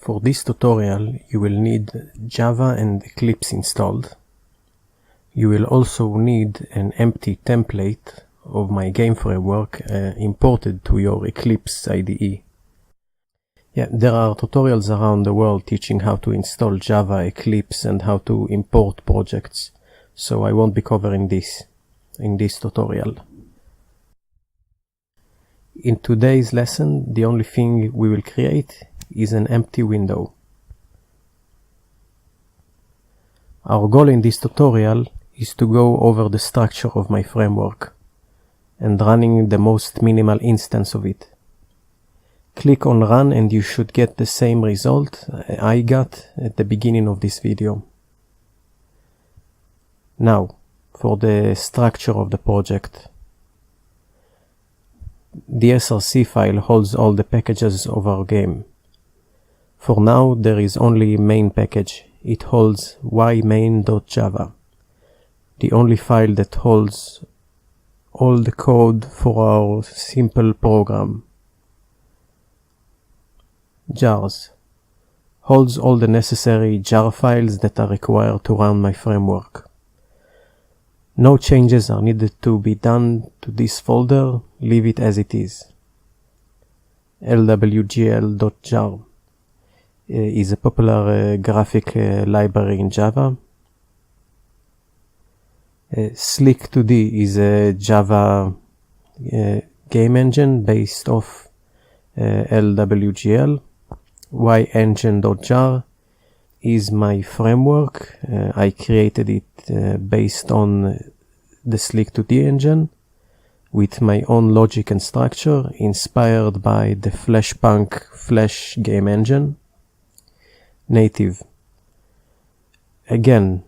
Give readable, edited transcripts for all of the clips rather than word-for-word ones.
For this tutorial, you will need Java and Eclipse installed. You will also need an empty template of my game framework imported to your Eclipse IDE. There are tutorials around the world teaching how to install Java, Eclipse, and how to import projects, so I won't be covering this in this tutorial. In today's lesson, the only thing we will create is an empty window. Our goal in this tutorial is to go over the structure of my framework and running the most minimal instance of it. Click on Run and you should get the same result I got at the beginning of this video. Now, for the structure of the project. The src file holds all the packages of our game. For now, there is only main package. It holds ymain.java, the only file that holds all the code for our simple program. Jars holds all the necessary jar files that are required to run my framework. No changes are needed to be done to this folder, leave it as it is. lwgl.jar is a popular graphic library in Java. Slick.java is a Java game engine based off lwgl. yengine.jar is my framework. I created it based on the slick.java engine with my own logic and structure inspired by the Flashpunk Flash game engine. Native. Again,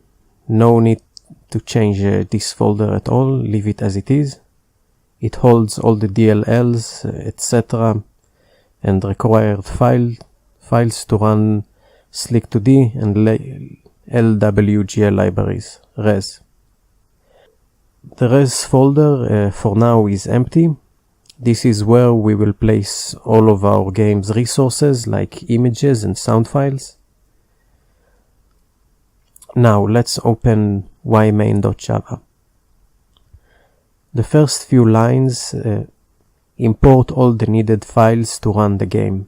no need to change this folder at all, leave it as it is. It holds all the DLLs, etc. and required files to run slick.java and lwgl libraries, res. The res folder for now is empty. This is where we will place all of our game's resources like images and sound files. Now let's open ymain.java. The first few lines import all the needed files to run the game.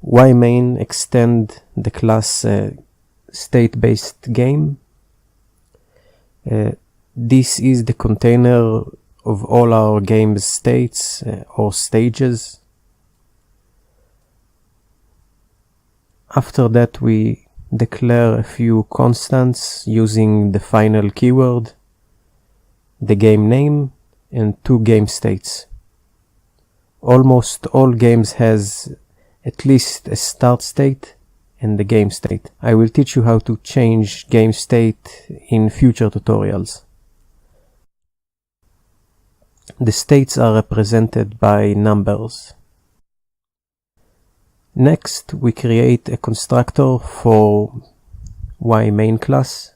Ymain extend the class state-based game. This is the container of all our game's states or stages. After that, we declare a few constants using the final keyword, the game name, and 2 game states. Almost all games has at least a start state and the game state. I will teach you how to change game state in future tutorials. The states are represented by numbers. Next, we create a constructor for ymain class.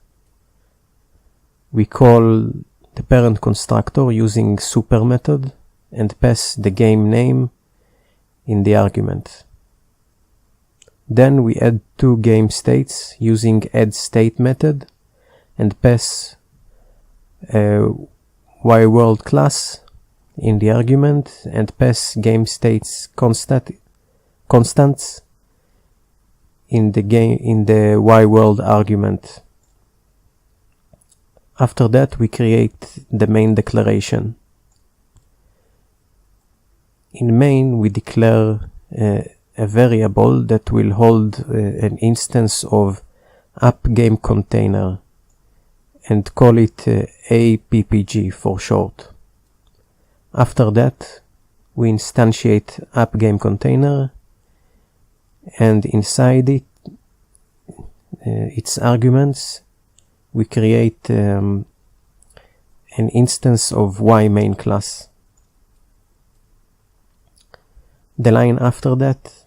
We call the parent constructor using super method and pass the game name in the argument. Then we add 2 game states using addState method and pass a yworld class in the argument and pass game states constants in the yworld argument. After that, we create the main declaration. In main, we declare a variable that will hold an instance of app-game-container and call it appg for short. After that, we instantiate app-game-container and inside it, its arguments, we create an instance of ymain class. The line after that,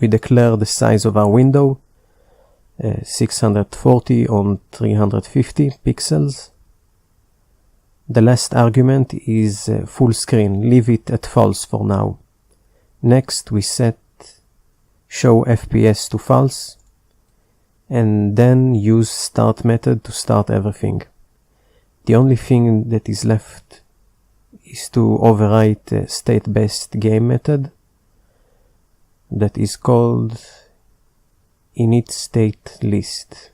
we declare the size of our window, 640 on 350 pixels. The last argument is full screen, leave it at false for now. Next, we set show FPS to false, and then use start method to start everything. The only thing that is left is to overwrite a state-based game method that is called initStateList.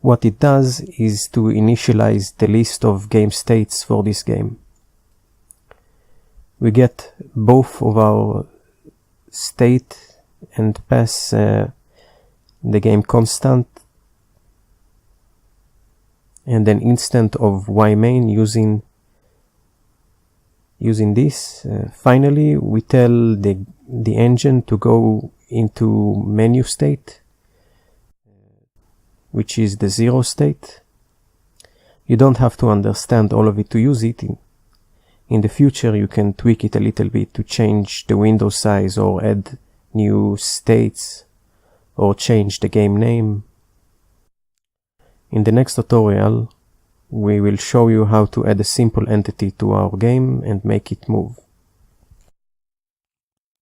What it does is to initialize the list of game states for this game. We get both of our state and pass the game constant and an instant of ymain using this. Finally, we tell the engine to go into menu state, which is the 0 state. You don't have to understand all of it to use it. In the future, you can tweak it a little bit to change the window size or add new states or change the game name. In the next tutorial, we will show you how to add a simple entity to our game and make it move.